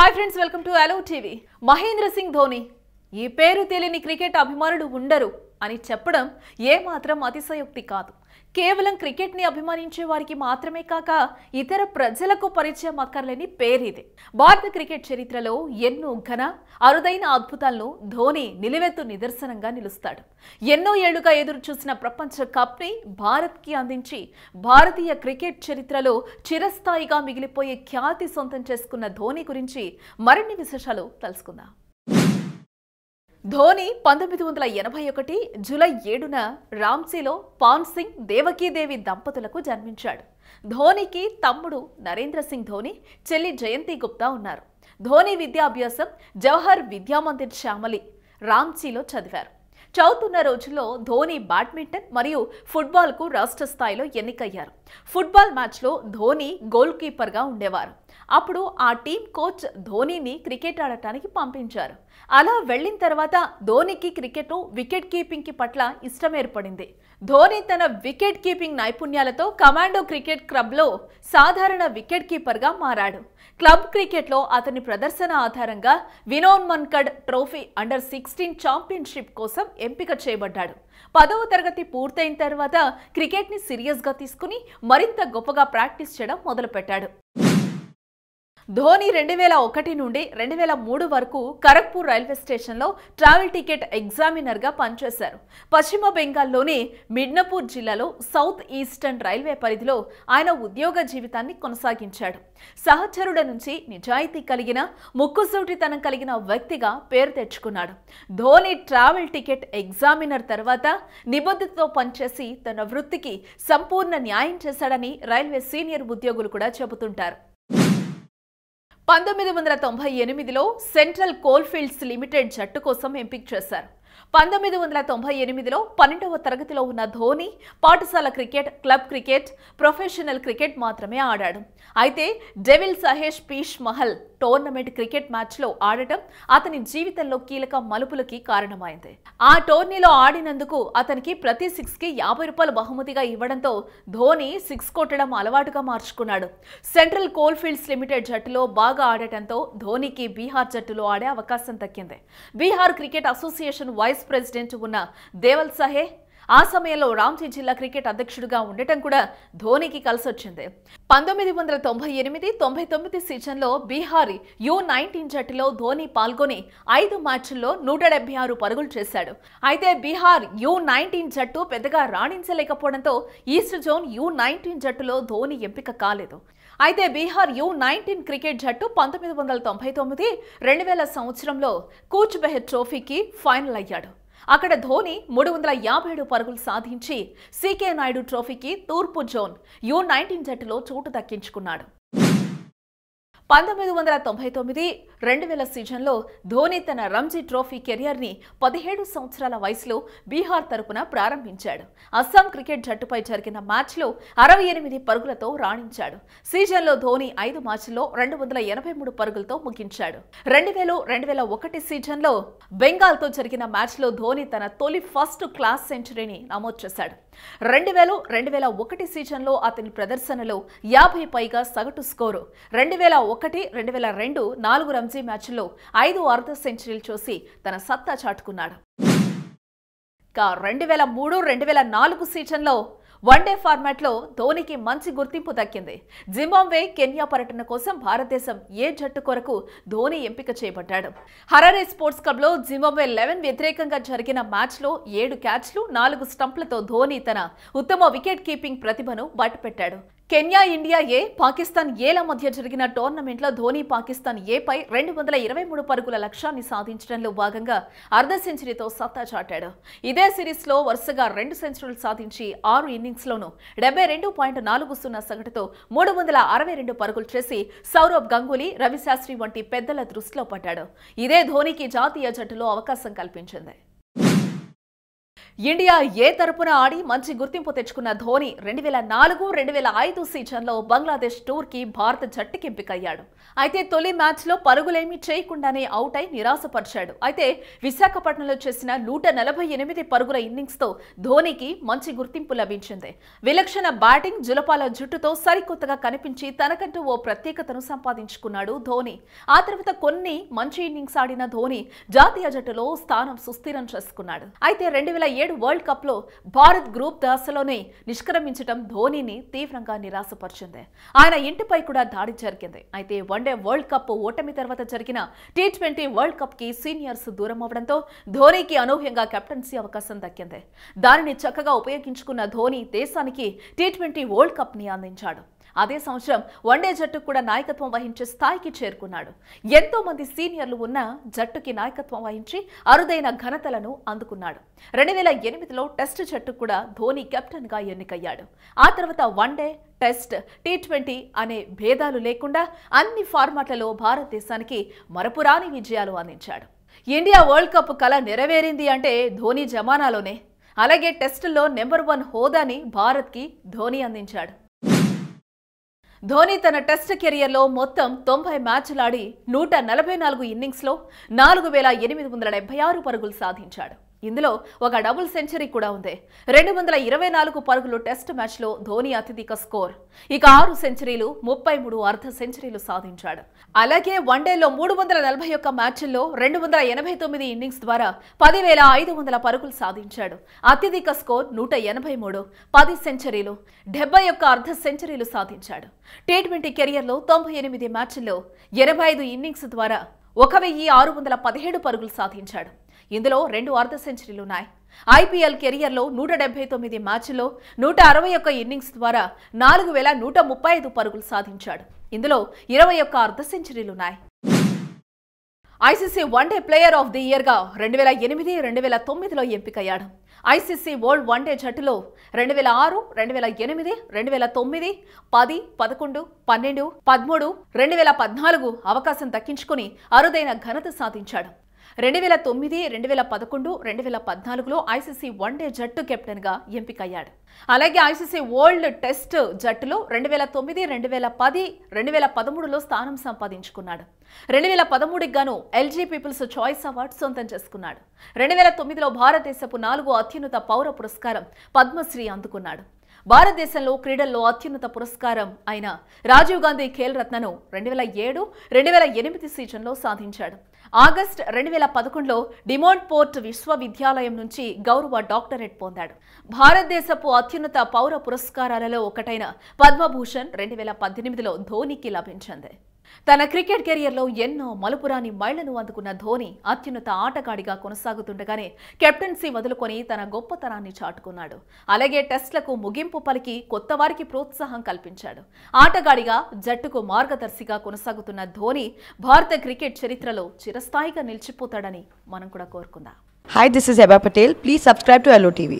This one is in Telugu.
హాయ్ ఫ్రెండ్స్, వెల్కమ్ టు అలో టీవీ. మహేంద్ర సింగ్ ధోని ఈ పేరు తెలియని క్రికెట్ అభిమానులు ఉండరు అని చెప్పడం ఏమాత్రం అతిశయోక్తి కాదు. కేవలం క్రికెట్ ని అభిమానించే వారికి మాత్రమే కాక ఇతర ప్రజలకు పరిచయం అక్కర్లేని పేరిది. భారత క్రికెట్ చరిత్రలో ఎన్నో ఘన అరుదైన అద్భుతాలను ధోని నిలువెత్తు నిదర్శనంగా నిలుస్తాడు. ఎన్నో ఏళ్లుగా ఎదురు చూసిన ప్రపంచ కప్ ని భారత్ కి అందించి భారతీయ క్రికెట్ చరిత్రలో చిరస్థాయిగా మిగిలిపోయే ఖ్యాతి సొంతం చేసుకున్న ధోని గురించి మరిన్ని విశేషాలు తెలుసుకుందాం. ధోని 1981 జూలై 7న రాంచీలో పాన్ సింగ్ దేవకీదేవి దంపతులకు జన్మించాడు. ధోనికి తమ్ముడు నరేంద్ర సింగ్ ధోని, చెల్లి జయంతి గుప్తా ఉన్నారు. ధోని విద్యాభ్యాసం జవహర్ విద్యామందిర్ శ్యామలి రాంచీలో చదివారు. చదువుతున్న రోజుల్లో ధోని బ్యాడ్మింటన్ మరియు ఫుట్బాల్కు రాష్ట్ర స్థాయిలో ఎన్నికయ్యారు. ఫుట్బాల్ మ్యాచ్లో ధోని గోల్ కీపర్గా ఉండేవారు. అప్పుడు ఆ టీం కోచ్ ధోనిని క్రికెట్ ఆడటానికి పంపించారు. అలా వెళ్లిన తర్వాత ధోనికి క్రికెట్ వికెట్ కీపింగ్ కి పట్ల ఇష్టం ఏర్పడింది. ధోని తన వికెట్ కీపింగ్ నైపుణ్యాలతో కమాండో క్రికెట్ క్లబ్లో సాధారణ వికెట్ కీపర్గా మారాడు. క్లబ్ క్రికెట్లో అతని ప్రదర్శన ఆధారంగా వినోద్ మన్కడ్ ట్రోఫీ అండర్-16 ఛాంపియన్షిప్ కోసం ఎంపిక చేయబడ్డాడు. 10వ తరగతి పూర్తయిన తర్వాత క్రికెట్ ని సీరియస్ గా తీసుకుని మరింత గొప్పగా ప్రాక్టీస్ చేయడం మొదలుపెట్టాడు. ధోని 2001 నుండి 2003 వరకు ఖరగ్పూర్ రైల్వే స్టేషన్లో ట్రావెల్ టికెట్ ఎగ్జామినర్గా పనిచేశారు. పశ్చిమ బెంగాల్లోని మిడ్నపూర్ జిల్లాలో సౌత్ ఈస్టర్న్ రైల్వే పరిధిలో ఆయన ఉద్యోగ జీవితాన్ని కొనసాగించాడు. సహచరుల నుంచి నిజాయితీ కలిగిన, ముక్కుసూటితనం కలిగిన వ్యక్తిగా పేరు తెచ్చుకున్నాడు. ధోని ట్రావెల్ టికెట్ ఎగ్జామినర్ తర్వాత నిబద్ధతతో పనిచేసి తన వృత్తికి సంపూర్ణ న్యాయం చేశాడని రైల్వే సీనియర్ ఉద్యోగులు కూడా చెబుతుంటారు. 1998లో సెంట్రల్ కోల్ఫీల్డ్స్ లిమిటెడ్ జట్టు కోసం ఎంపిక చేశారు. 1998లో 12వ తరగతిలో ఉన్న ధోని పాఠశాల cricket, club cricket, professional cricket మాత్రమే ఆడాడు. అయితే డెవిల్ సహేష్ పీష్ మహల్ టోర్నమెంట్ క్రికెట్ మ్యాచ్లో ఆడటం అతని జీవితంలో కీలక మలుపులకి కారణమైంది. ఆ టోర్నీలో ఆడినందుకు అతనికి ప్రతి 6కి ₹50 బహుమతిగా ఇవ్వడంతో ధోని 6 కొట్టడం అలవాటుగా మార్చుకున్నాడు. సెంట్రల్ కోల్ఫీల్డ్స్ లిమిటెడ్ జట్టులో బాగా ఆడటంతో ధోనికి బీహార్ జట్టులో ఆడే అవకాశం దక్కింది. Bihar cricket association vice president ఉన్న దేవల్ సహే ఆ సమయంలో రాంచీ జిల్లా క్రికెట్ అధ్యక్షుడిగా ఉండటం కూడా ధోనికి కలిసొచ్చింది. 1998-99 సీజన్లో బీహార్ U19 జట్టులో ధోని పాల్గొని 5 మ్యాచ్ల్లో 176 పరుగులు చేశాడు. అయితే బీహార్ U19 జట్టు పెద్దగా రాణించలేకపోవడంతో ఈస్ట్ జోన్ U19 జట్టులో ధోని ఎంపిక కాలేదు. అయితే బీహార్ U19 క్రికెట్ జట్టు 1999-2000 సంవత్సరంలో కూచ్ బెహర్ ట్రోఫీకి ఫైనల్ అయ్యాడు. అక్కడ ధోని 357 పరుగులు సాధించి సీకే నాయుడు ట్రోఫీకి తూర్పు జోన్ U19 జట్టులో చోటు దక్కించుకున్నాడు. 1999-2000 సీజన్లో ధోని తన రంజీ ట్రోఫీ కెరియర్ని 17 సంవత్సరాల వయసులో బీహార్ తరపున ప్రారంభించాడు. అస్సాం క్రికెట్ జట్టుపై జరిగిన మ్యాచ్లో 68 పరుగులతో రాణించాడు. సీజన్లో ధోని 5 మ్యాచ్ల్లో 283 పరుగులతో ముగించాడు. 2000-2001 సీజన్లో బెంగాల్తో జరిగిన మ్యాచ్లో ధోని తన తొలి ఫస్ట్ క్లాస్ సెంచరీని నమోదు చేశాడు. 2000-2001 సీజన్లో అతని ప్రదర్శనలో 50 పైగా సగటు స్కోరు. 2001-2002 4 రంజీ మ్యాచ్ల్లో 5 అర్ధ సెంచరీలు చూసి తన సత్తా చాటుకున్నాడు. 2003-2004 సీజన్లో వన్డే ఫార్మాట్లో ధోనికి మంచి గుర్తింపు దక్కింది. జింబాబ్వే, కెన్యా పర్యటన కోసం భారతదేశం ఏ జట్టు కొరకు ధోని ఎంపిక చేయబడ్డాడు. హరారే స్పోర్ట్స్ క్లబ్లో జింబాబ్వే 11 వ్యతిరేకంగా జరిగిన మ్యాచ్లో 7 క్యాచ్లు, 4 స్టంప్లతో ధోని తన ఉత్తమ వికెట్ కీపింగ్ ప్రతిభను బయటపెట్టాడు. కెన్యా, ఇండియా ఏ, పాకిస్తాన్ ఏల మధ్య జరిగిన టోర్నమెంట్లో ధోని పాకిస్తాన్ ఏపై 223 పరుగుల లక్ష్యాన్ని సాధించడంలో భాగంగా అర్ధ సెంచరీతో సత్తా చాటాడు. ఇదే సిరీస్లో వరుసగా 2 సెంచరీలు సాధించి 6 ఇన్నింగ్స్లోనూ 72.40 సగటుతో 362 పరుగులు చేసి సౌరవ్ గంగూలీ, రవిశాస్త్రి వంటి పెద్దల దృష్టిలో పడ్డాడు. ఇదే ధోనికి జాతీయ జట్టులో అవకాశం కల్పించింది. ఇండియా ఏ తరపున ఆడి మంచి గుర్తింపు తెచ్చుకున్న ధోని 2004-2005 సీజన్లో బంగ్లాదేశ్ టూర్కి భారత జట్టుకి ఎంపికయ్యాడు. అయితే తొలి మ్యాచ్లో పరుగులేమీ చేయకుండానే అవుట్ అయి నిరాశపరిచాడు. అయితే విశాఖపట్నంలో చేసిన 148 పరుగుల ఇన్నింగ్స్తో ధోనికి మంచి గుర్తింపు లభించింది. విలక్షణ బ్యాటింగ్, జులపాల జుట్టుతో సరికొత్తగా కనిపించి తనకంటూ ఓ ప్రత్యేకతను సంపాదించుకున్నాడు ధోని. ఆ తర్వాత కొన్ని మంచి ఇన్నింగ్స్ ఆడిన ధోని జాతీయ జట్టులో స్థానం సుస్థిరం చేసుకున్నాడు. అయితే 2007 వరల్డ్ కప్ లో భారత్ గ్రూప్ దశలోనే నిష్క్రమించడం ధోనిని తీవ్రంగా నిరాశపరిచింది. ఆయన ఇంటిపై కూడా దాడి జరిగింది. అయితే వన్డే వరల్డ్ కప్ ఓటమి తర్వాత జరిగిన T20 వరల్డ్ కప్ కి సీనియర్స్ దూరం అవడంతో ధోనికి అనూహ్యంగా కెప్టెన్సీ అవకాశం దక్కింది. దానిని చక్కగా ఉపయోగించుకున్న ధోని దేశానికి T20 వరల్డ్ కప్ ని అందించాడు. అదే సంవత్సరం వన్డే జట్టుకు కూడా నాయకత్వం వహించే స్థాయికి చేరుకున్నాడు. ఎంతో మంది సీనియర్లు ఉన్న జట్టుకి నాయకత్వం వహించి అరుదైన ఘనతలను అందుకున్నాడు. 2008లో టెస్ట్ జట్టుకు కూడా ధోని కెప్టెన్ గా ఎన్నికయ్యాడు. ఆ తర్వాత వన్డే, టెస్ట్, T20 అనే భేదాలు లేకుండా అన్ని ఫార్మాట్లలో భారతదేశానికి మరపురాని విజయాలు అందించాడు. ఇండియా వరల్డ్ కప్ కల నెరవేరింది అంటే ధోని జమానాలోనే. అలాగే టెస్టుల్లో నెంబర్ 1 హోదాని భారత్కి ధోని అందించాడు. ధోని తన టెస్ట్ కెరియర్లో మొత్తం 90 మ్యాచ్లాడి 144 ఇన్నింగ్స్లో 4876 పరుగులు సాధించాడు. ఇందులో ఒక డబుల్ సెంచరీ కూడా ఉంది. 224 పరుగులు టెస్ట్ మ్యాచ్లో ధోని అత్యధిక స్కోర్. ఇక 6 సెంచరీలు, 33 అర్ధ సెంచరీలు సాధించాడు. అలాగే వన్డేలో 341 మ్యాచ్ల్లో 289 ఇన్నింగ్స్ ద్వారా 10,500 పరుగులు సాధించాడు. అత్యధిక స్కోర్ 183, 10 సెంచరీలు, 71 అర్ధ సెంచరీలు సాధించాడు. T20 కెరియర్లో 98 మ్యాచ్ల్లో 85 ఇన్నింగ్స్ ద్వారా 1,617 పరుగులు సాధించాడు. ఇందులో 2 అర్ధ సెంచరీలున్నాయి. IPL కెరియర్లో 179 మ్యాచ్ల్లో 161 ఇన్నింగ్స్ ద్వారా 4,135 పరుగులు సాధించాడు. ఇందులో 21 అర్ధ సెంచరీలున్నాయి. ICC one day player of the year గా 2008, 2009లో ఎంపికయ్యాడు. ICC వరల్డ్ వన్డే జట్టులో 2006, 2008, 2009, 10, 11, 12, 13, 2014 అవకాశం దక్కించుకుని అరుదైన ఘనత సాధించాడు. 2009, 2011, 2014లో ICC వన్డే జట్టు కెప్టెన్ గా ఎంపికయ్యాడు. అలాగే ICC వరల్డ్ టెస్ట్ జట్టులో 2009, 2010, 2013లో స్థానం సంపాదించుకున్నాడు. 2013కి గాను LG పీపుల్స్ చాయిస్ అవార్డు సొంతం చేసుకున్నాడు. 2009లో భారతదేశపు 4వ అత్యున్నత పౌర పురస్కారం పద్మశ్రీ అందుకున్నాడు. భారతదేశంలో క్రీడల్లో అత్యున్నత పురస్కారం అయిన రాజీవ్ గాంధీ ఖేల్ రత్నను 2007, 2008 సీజన్లో సాధించాడు. ఆగస్టు 2011లో డిమోంట్ పోర్ట్ విశ్వవిద్యాలయం నుంచి గౌరవ డాక్టరేట్ పొందాడు. భారతదేశపు అత్యున్నత పౌర పురస్కారాలలో ఒకటైన పద్మభూషణ్ 2018లో ధోనికి లభించింది. తన క్రికెట్ కెరియర్లో ఎన్నో మలుపురాని మైళ్లను అందుకున్న ధోని అత్యున్నత ఆటగాడిగా కొనసాగుతుండగానే కెప్టెన్సీ వదులుకొని తన గొప్పతనాన్ని చాటుకున్నాడు. అలాగే టెస్టులకు ముగింపు పలికి కొత్త వారికి ప్రోత్సాహం కల్పించాడు. ఆటగాడిగా జట్టుకు మార్గదర్శిగా కొనసాగుతున్న ధోని భారత క్రికెట్ చరిత్రలో చిరస్థాయిగా నిలిచిపోతాడని మనం కూడా కోరుకుందాం. Hi, this is Heba Patel. Please subscribe to LOTV.